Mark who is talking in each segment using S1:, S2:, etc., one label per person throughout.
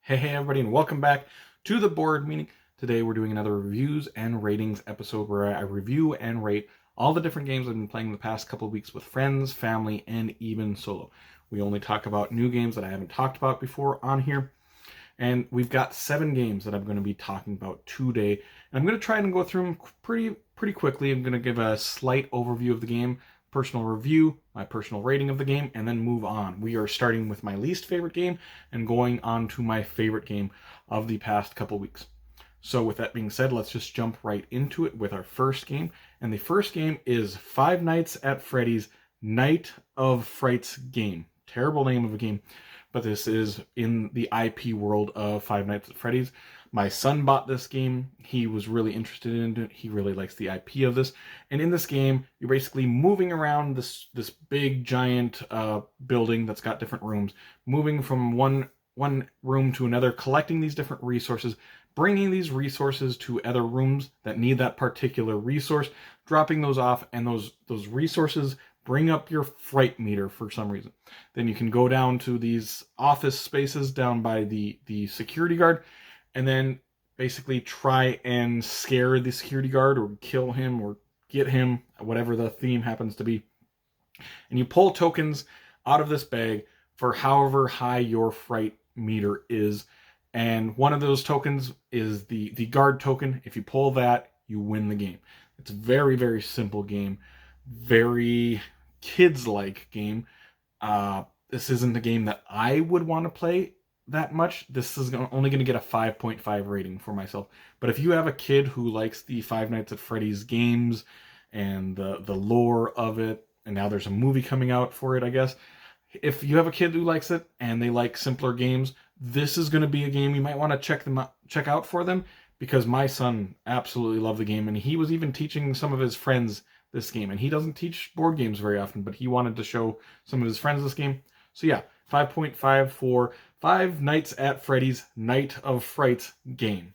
S1: Hey everybody, and welcome back to the board meeting. Today we're doing another reviews and ratings episode where I review and rate all the different games I've been playing the past couple of weeks with friends, family, and even solo. We only talk about new games that I haven't talked about before on here. And we've got 7 games that I'm going to be talking about today. And I'm going to try and go through them pretty quickly. I'm going to give a slight overview of the game, personal review, my personal rating of the game, and then move on. We are starting with my least favorite game and going on to my favorite game of the past couple weeks. So with that being said, let's just jump right into it with our first game. And the first game is Five Nights at Freddy's Night of Frights game. Terrible name of a game, but this is in the IP world of Five Nights at Freddy's. My son bought this game. He was really interested in it. He really likes the IP of this. And in this game, you're basically moving around this big giant building that's got different rooms, moving from one room to another, collecting these different resources, bringing these resources to other rooms that need that particular resource, dropping those off, and those resources bring up your fright meter for some reason. Then you can go down to these office spaces down by the security guard, and then basically try and scare the security guard or kill him or get him, whatever the theme happens to be. And you pull tokens out of this bag for however high your fright meter is. And one of those tokens is the guard token. If you pull that, you win the game. It's a very, very simple game. Very kids-like game. This isn't a game that I would want to play that much. This is only going to get a 5.5 rating for myself. But if you have a kid who likes the Five Nights at Freddy's games and the lore of it, and now there's a movie coming out for it, I guess. If you have a kid who likes it and they like simpler games, this is going to be a game you might want to check out for them, because my son absolutely loved the game, and he was even teaching some of his friends this game. And he doesn't teach board games very often, but he wanted to show some of his friends this game. So yeah, 5.5 for Five Nights at Freddy's Night of Frights game.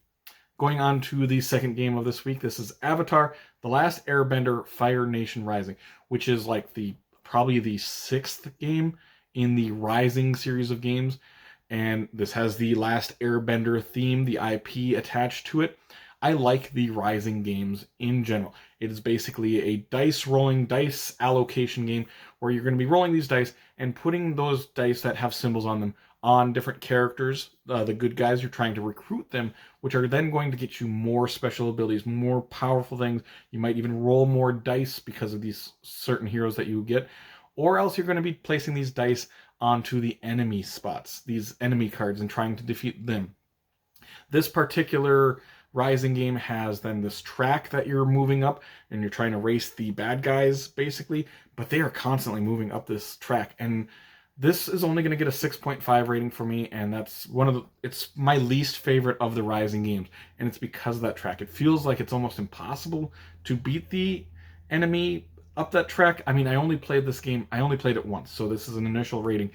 S1: Going on to the second game of this week, this is Avatar: The Last Airbender Fire Nation Rising, which is like probably the 6th game in the Rising series of games. And this has the Last Airbender theme, the IP attached to it. I like the Rising games in general. It is basically a dice allocation game where you're going to be rolling these dice and putting those dice that have symbols on them on different characters, the good guys. You're trying to recruit them, which are then going to get you more special abilities, more powerful things. You might even roll more dice because of these certain heroes that you get. Or else you're going to be placing these dice onto the enemy spots, these enemy cards, and trying to defeat them. This particular Rising game has then this track that you're moving up, and you're trying to race the bad guys, basically, but they are constantly moving up this track. And this is only going to get a 6.5 rating for me, and it's my least favorite of the Rising games, and it's because of that track. It feels like it's almost impossible to beat the enemy up that track. I mean, I only played it once, so this is an initial rating,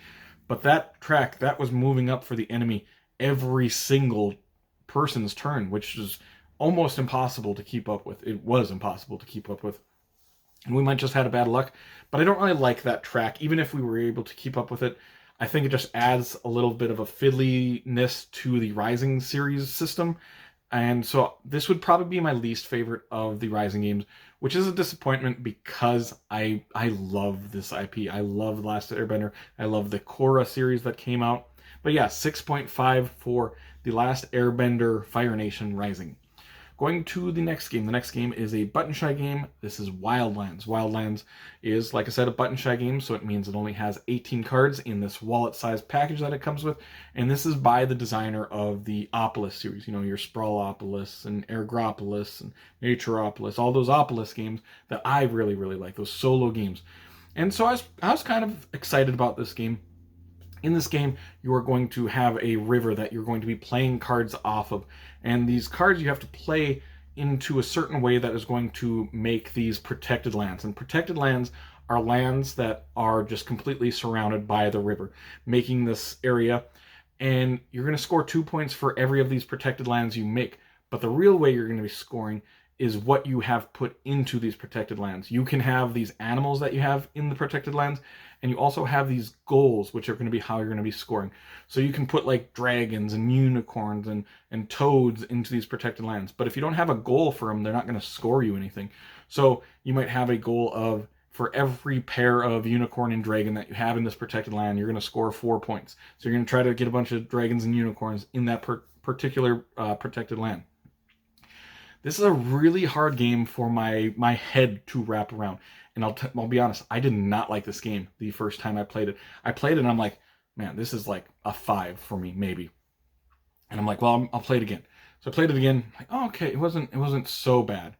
S1: but that track, that was moving up for the enemy every single person's turn, which is almost impossible to keep up with. It was impossible to keep up with. And we might just had a bad luck, but I don't really like that track. Even if we were able to keep up with it, I think it just adds a little bit of a fiddliness to the Rising series system. And so this would probably be my least favorite of the Rising games, which is a disappointment because I love this IP. I love The Last Airbender. I love the Korra series that came out. But yeah, 6.5 for The Last Airbender Fire Nation Rising. Going to the next game. The next game is a button shy game. This is Wildlands. Wildlands is, like I said, a button shy game, so it means it only has 18 cards in this wallet-sized package that it comes with. And this is by the designer of the Opolis series. You know, your Sprawlopolis and Airgropolis and Naturopolis, all those Opolis games that I really, really like, those solo games. And so I was kind of excited about this game. In this game, you are going to have a river that you're going to be playing cards off of. And these cards you have to play into a certain way that is going to make these protected lands. And protected lands are lands that are just completely surrounded by the river, making this area. And you're going to score 2 points for every of these protected lands you make. But the real way you're going to be scoring is what you have put into these protected lands. You can have these animals that you have in the protected lands, and you also have these goals, which are going to be how you're going to be scoring. So you can put like dragons and unicorns and toads into these protected lands. But if you don't have a goal for them, they're not going to score you anything. So you might have a goal of, for every pair of unicorn and dragon that you have in this protected land, you're going to score 4 points. So you're going to try to get a bunch of dragons and unicorns in that particular protected land. This is a really hard game for my head to wrap around. And I'll be honest, I did not like this game the first time I played it. I played it and I'm like, man, this is like a 5 for me, maybe. And I'm like, well, I'll play it again. So I played it again. I'm like, oh, okay, it wasn't so bad.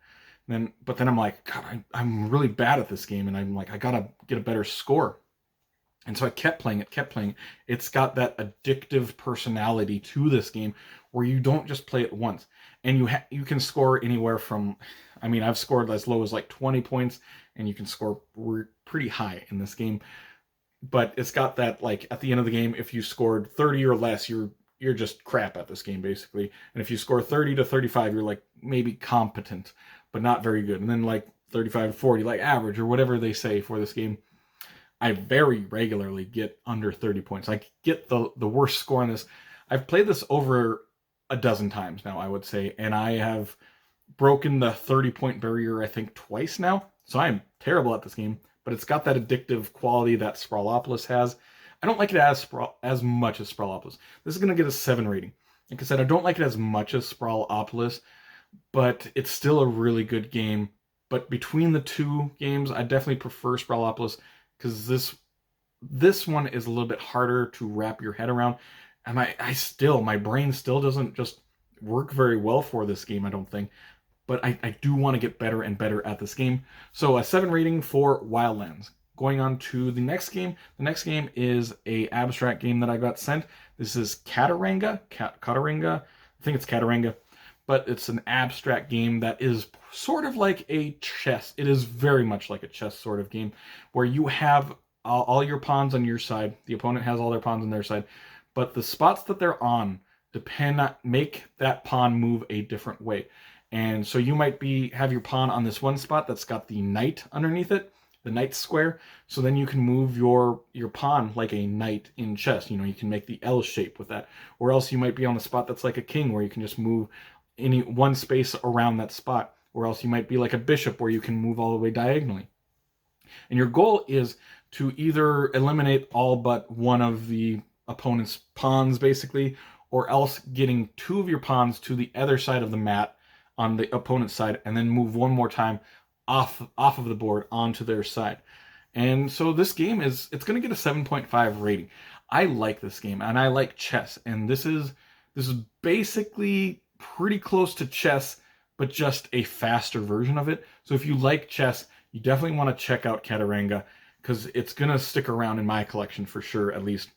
S1: But then I'm like, God, I'm really bad at this game, and I'm like, I gotta get a better score. And so I kept playing it. It's got that addictive personality to this game where you don't just play it once. And you can score anywhere from, I mean, I've scored as low as like 20 points, and you can score pretty high in this game. But it's got that, like, at the end of the game, if you scored 30 or less, you're just crap at this game, basically. And if you score 30 to 35, you're like maybe competent, but not very good. And then like 35 to 40, like average or whatever they say for this game. I very regularly get under 30 points. I get the worst score on this. I've played this over a dozen times now, I would say, and I have broken the 30-point barrier, I think, twice now. So I'm terrible at this game, but it's got that addictive quality that Sprawlopolis has. I don't like it as much as Sprawlopolis. This is going to get a 7 rating. Like I said, I don't like it as much as Sprawlopolis, but it's still a really good game. But between the two games, I definitely prefer Sprawlopolis, because this one is a little bit harder to wrap your head around. And my brain still doesn't just work very well for this game, I don't think. But I do want to get better and better at this game. So a 7 rating for Wildlands. Going on to the next game. The next game is a abstract game that I got sent. This is Katarenga. Katarenga. I think it's Katarenga. But it's an abstract game that is sort of like a chess. It is very much like a chess sort of game, where you have all your pawns on your side. The opponent has all their pawns on their side. But the spots that they're on make that pawn move a different way. And so you might have your pawn on this one spot that's got the knight underneath it, the knight square. So then you can move your pawn like a knight in chess. You can make the L shape with that. Or else you might be on a spot that's like a king, where you can just move any one space around that spot. Or else you might be like a bishop, where you can move all the way diagonally. And your goal is to either eliminate all but one of the opponent's pawns, basically, or else getting 2 of your pawns to the other side of the mat on the opponent's side, and then move one more time off of the board onto their side. And so this game it's going to get a 7.5 rating. I like this game, and I like chess, and this is basically pretty close to chess, but just a faster version of it. So if you like chess, you definitely want to check out Katarenga, because it's going to stick around in my collection for sure, at least.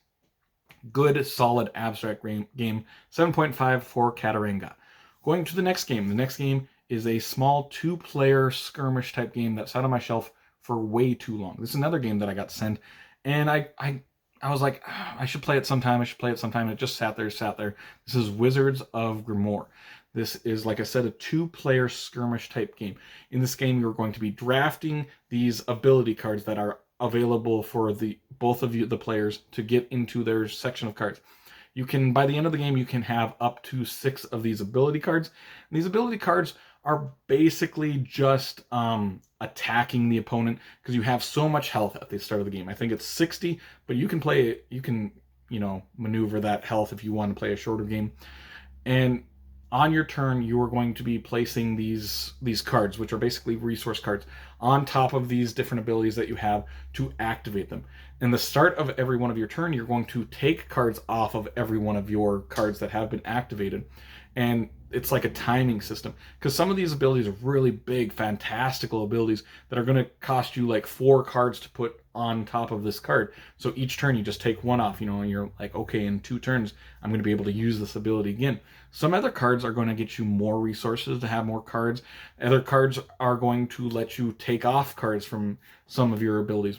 S1: Good, solid abstract game. 7.5 for Katarenga. Going to the next game. The next game is a small 2-player skirmish type game that sat on my shelf for way too long. This is another game that I got sent, and I was like, I should play it sometime. It just sat there. This is Wizards of Grimoire. This is, like I said, a 2-player skirmish type game. In this game, you're going to be drafting these ability cards that are available for both of the players to get into their section of cards. By the end of the game, you can have up to 6 of these ability cards. And these ability cards are basically just attacking the opponent, because you have so much health at the start of the game. I think it's 60, but you can maneuver that health if you want to play a shorter game. And on your turn, you are going to be placing these cards, which are basically resource cards, on top of these different abilities that you have to activate them. In the start of every one of your turn, you're going to take cards off of every one of your cards that have been activated. And it's like a timing system, because some of these abilities are really big, fantastical abilities that are going to cost you like 4 cards to put on top of this card. So each turn you just take one off, and you're like, okay, in 2 turns, I'm going to be able to use this ability again. Some other cards are going to get you more resources to have more cards. Other cards are going to let you take off cards from some of your abilities.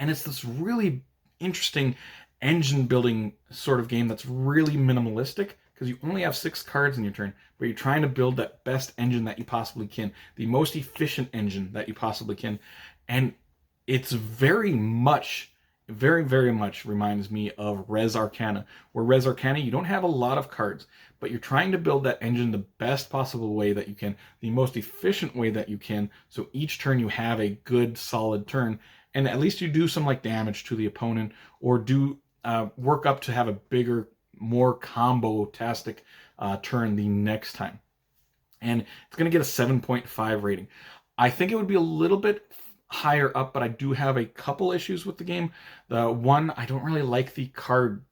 S1: And it's this really interesting engine building sort of game that's really minimalistic, because you only have 6 cards in your turn, but you're trying to build that best engine that you possibly can, the most efficient engine that you possibly can. And it's very much, very much reminds me of Res Arcana, where Res Arcana, you don't have a lot of cards, but you're trying to build that engine the best possible way that you can, the most efficient way that you can, so each turn you have a good, solid turn, and at least you do some like damage to the opponent, or do work up to have a bigger, more combo-tastic turn the next time. And it's going to get a 7.5 rating. I think it would be a little bit higher up, but I do have a couple issues with the game. The one, I don't really like the card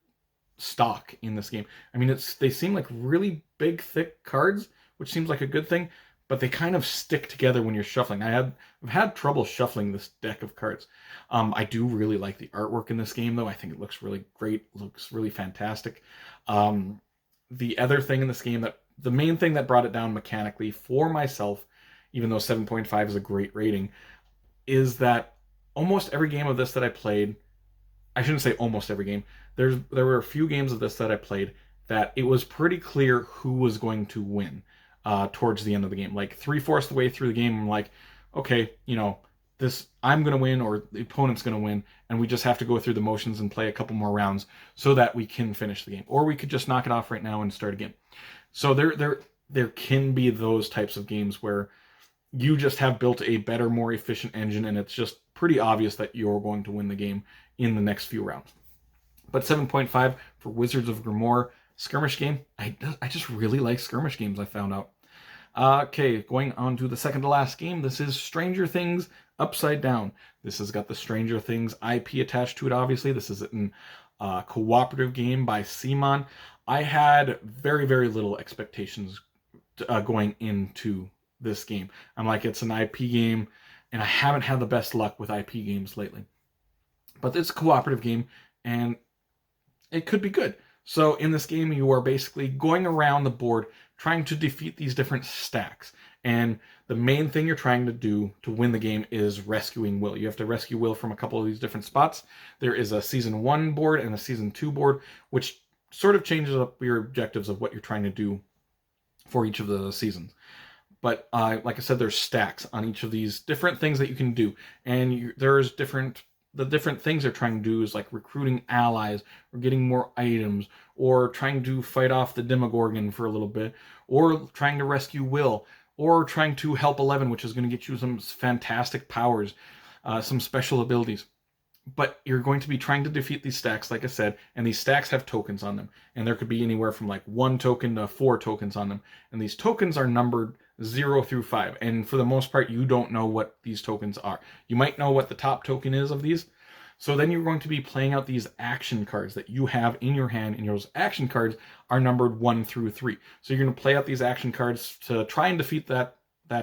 S1: stock in this game. I mean, they seem like really big, thick cards, which seems like a good thing, but they kind of stick together when you're shuffling. I've had trouble shuffling this deck of cards. I do really like the artwork in this game, though. I think it looks really great, looks really fantastic. The other thing in this game, the main thing that brought it down mechanically for myself, even though 7.5 is a great rating, is that almost every game of this that I played, I shouldn't say almost every game, there were a few games of this that I played that it was pretty clear who was going to win towards the end of the game. Like 3/4 the way through the game, I'm like, okay, I'm going to win or the opponent's going to win, and we just have to go through the motions and play a couple more rounds so that we can finish the game. Or we could just knock it off right now and start again. So there can be those types of games where you just have built a better, more efficient engine, and it's just pretty obvious that you're going to win the game in the next few rounds. But 7.5 for Wizards of Grimoire skirmish game. I just really like skirmish games, I found out. Okay, going on to the second to last game. This is Stranger Things Upside Down. This has got the Stranger Things IP attached to it, obviously. This is a cooperative game by Simon. I had very, very little expectations going into this game. I'm like, it's an IP game, and I haven't had the best luck with IP games lately. But it's a cooperative game, and it could be good. So in this game, you are basically going around the board trying to defeat these different stacks. And the main thing you're trying to do to win the game is rescuing Will. You have to rescue Will from a couple of these different spots. There is a Season 1 board and a Season 2 board, which sort of changes up your objectives of what you're trying to do for each of the seasons. But like I said, there's stacks on each of these different things that you can do. And there's the different things they're trying to do is like recruiting allies, or getting more items, or trying to fight off the Demogorgon for a little bit, or trying to rescue Will, or trying to help Eleven, which is going to get you some fantastic powers, some special abilities. But you're going to be trying to defeat these stacks, like I said, and these stacks have tokens on them. And there could be anywhere from like 1 token to 4 tokens on them. And these tokens are numbered 0 through 5. And for the most part, you don't know what these tokens are. You might know what the top token is of these. So then you're going to be playing out these action cards that you have in your hand, and those action cards are numbered 1 through 3. So you're going to play out these action cards to try and defeat that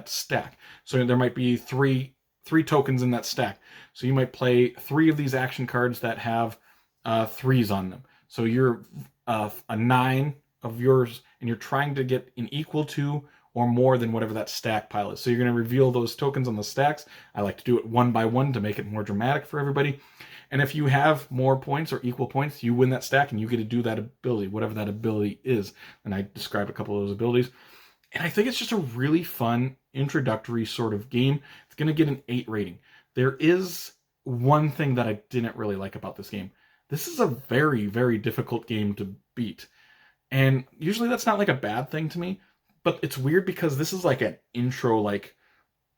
S1: stack. So there might be three tokens in that stack. So you might play 3 of these action cards that have 3s on them. So you're a 9 of yours, and you're trying to get an equal to or more than whatever that stack pile is. So you're going to reveal those tokens on the stacks. I like to do it 1 by 1 to make it more dramatic for everybody. And if you have more points or equal points, you win that stack and you get to do that ability, whatever that ability is. And I described a couple of those abilities. And I think it's just a really fun introductory sort of game. It's going to get an 8 rating. There is one thing that I didn't really like about this game. This is a very, very difficult game to beat. And usually that's not like a bad thing to me, but it's weird because this is like an intro, like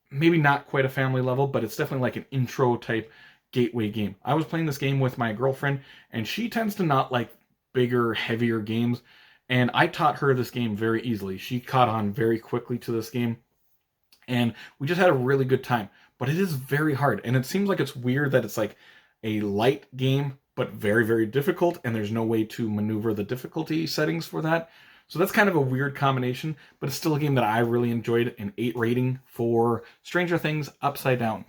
S1: maybe not quite a family level, but it's definitely like an intro type gateway game. I was playing this game with my girlfriend, and she tends to not like bigger, heavier games. And I taught her this game very easily. She caught on very quickly to this game, and we just had a really good time. But it is very hard, and it seems like it's weird that it's like a light game, but very, very difficult, and there's no way to maneuver the difficulty settings for that. So that's kind of a weird combination, but it's still a game that I really enjoyed. An 8 rating for Stranger Things Upside Down.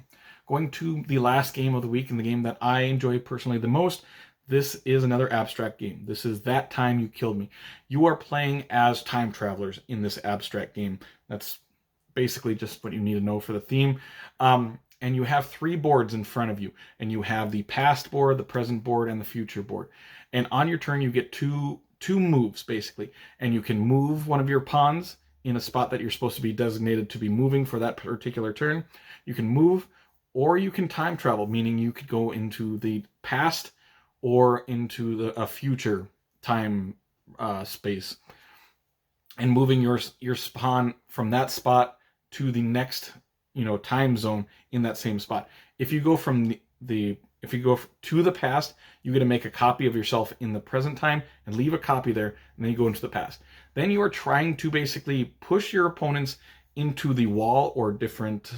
S1: Going to the last game of the week, and the game that I enjoy personally the most, this is another abstract game. This is That Time You Killed Me. You are playing as time travelers in this abstract game. That's basically just what you need to know for the theme. And you have 3 boards in front of you. And you have the past board, the present board, and the future board. And on your turn, you get 2 two moves basically, and you can move one of your pawns in a spot that you're supposed to be designated to be moving for that particular turn. You can move, or you can time travel, meaning you could go into the past or into a future time space, and moving your pawn from that spot to the next time zone in that same spot. If you go from if you go to the past, you get to make a copy of yourself in the present time and leave a copy there, and then you go into the past. Then you are trying to basically push your opponents into the wall or different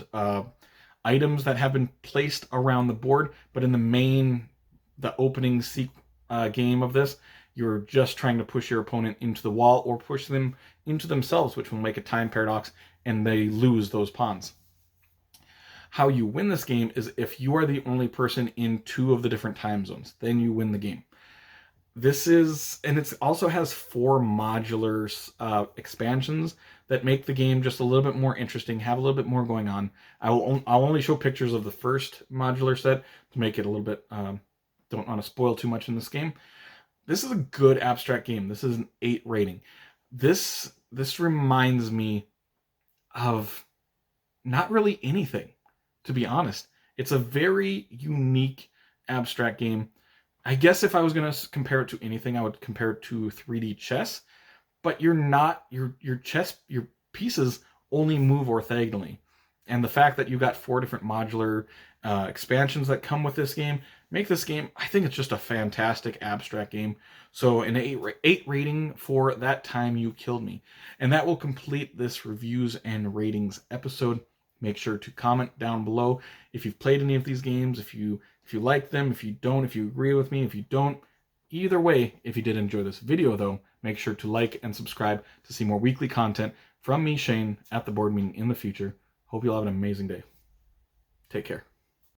S1: items that have been placed around the board. But in the opening game of this, you're just trying to push your opponent into the wall or push them into themselves, which will make a time paradox, and they lose those pawns. How you win this game is if you are the only person in two of the different time zones, then you win the game. And it also has 4 modular expansions that make the game just a little bit more interesting, have a little bit more going on. I'll only show pictures of the first modular set to make it a little bit, don't want to spoil too much in this game. This is a good abstract game. This is an 8 rating. This reminds me of not really anything, to be honest. It's a very unique abstract game. I guess if I was going to compare it to anything, I would compare it to 3D chess, but your pieces only move orthogonally. And the fact that you got 4 different modular expansions that come with this game make this game, I think it's just a fantastic abstract game. So an 8 rating for That Time You Killed Me. And that will complete this reviews and ratings episode. Make sure to comment down below if you've played any of these games, if you like them, if you don't, if you agree with me, if you don't. Either way, if you did enjoy this video though, make sure to like and subscribe to see more weekly content from me, Shane, at the board meeting in the future. Hope you'll have an amazing day. Take care.